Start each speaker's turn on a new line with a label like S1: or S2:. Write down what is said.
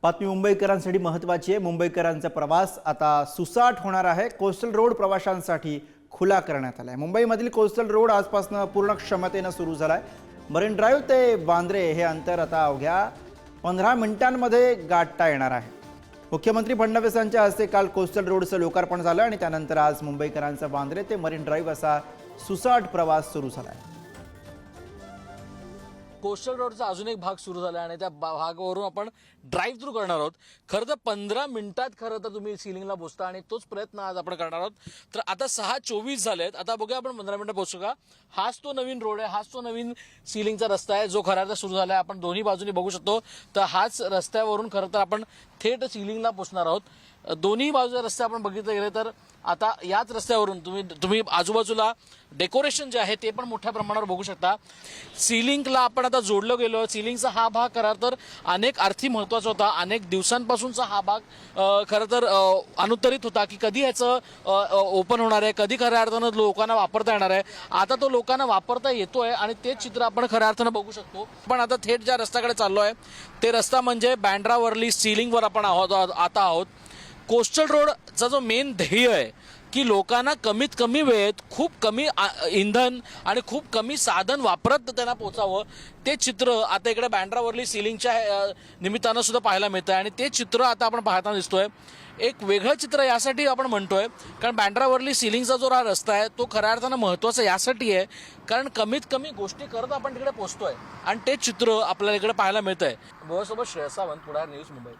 S1: बातमी मुंबईकरांसाठी महत्त्वाची आहे। मुंबईकरांचा प्रवास आता सुसाट होणार आहे। कोस्टल रोड प्रवाशांसाठी खुला करण्यात आला आहे। मुंबईमधील कोस्टल रोड आजपासून पूर्ण क्षमतेने सुरू झाला आहे। मरीन ड्राइव्ह ते वांद्रे हे अंतर आता अवघ्या 15 मिनिटांमध्ये गाठता येणार आहे। मुख्यमंत्री फडणवीस यांच्या हस्ते काल कोस्टल रोडचं लोकार्पण झालं आणि त्यानंतर आज मुंबईकरांचा वांद्रे ते मरीन ड्राइव्ह असा सुसाट प्रवास सुरू झाला आहे।
S2: कोस्टल रोडचा अजून एक भाग सुरू झाला आणि त्या भागावरून आपण ड्राईव्ह थ्रू करणार आहोत। खरं तर 15 मिनिटात खरं तर तुम्ही सिलिंगला पोहोचता आणि तोच प्रयत्न आज आपण करणार आहोत। तर आता 6:24 झालेत। आता बघूया आपण 15 मिनिटात पोहोचू का। हाच तो नवीन रोड आहे, हाच तो नवीन सिलिंगचा रस्ता आहे जो खरं तर सुरू झाला आहे। आपण दोन्ही बाजूनी बघू शकतो। तर हाच रस्त्यावरून खरं तर आपण थेट सिलिंगला पोहोचणार आहोत। दोन्ही बाजूचे रस्ते आपण बघितले गेले तर आता याच रस्त्यावरून तुम्ही आजूबाजूला डेकोरेशन जे आहे ते पण मोठ्या प्रमाणावर बघू शकता। सिलिंगला आपण आता जोडलं गेलो। सिलिंगचा हा भाग खरं तर अनेक अर्थी महत्त्वाचा होता। अनेक दिवसांपासूनचा हा भाग खरं तर अनुत्तरित होता की कधी याचं ओपन होणार आहे, कधी खऱ्या अर्थानं लोकांना वापरता येणार आहे। आता तो लोकांना वापरता येतोय आणि ते चित्र आपण खऱ्या अर्थानं बघू शकतो। पण आता थेट ज्या रस्त्याकडे चाललो आहे ते रस्ता म्हणजे बँड्रा वर्ली सिलिंगवर आपण आता आहोत। कोस्टल रोडचा जो मेन ध्येय आहे की लोकांना कमीत कमी वेळेत खूप कमी इंधन आणि खूप कमी साधन वापरत त्यांना पोहोचावं, ते चित्र आता इकडे बँड्रा वर्ली सिलिंगच्या निमित्तानं सुद्धा पाहायला मिळतं आणि ते चित्र आता आपण पाहताना दिसतोय। एक वेगळं चित्र यासाठी आपण म्हणतोय कारण बँड्रा वर्ली सिलिंगचा जो हा रस्ता आहे तो खऱ्या अर्थानं महत्त्वाचा यासाठी आहे कारण कमीत कमी गोष्टी करत आपण तिकडे पोहोचतोय आणि ते चित्र आपल्याला इकडे पाहायला मिळतंय। माझ्यासोबत श्रेयस सावंत, पुढार न्यूज, मुंबई।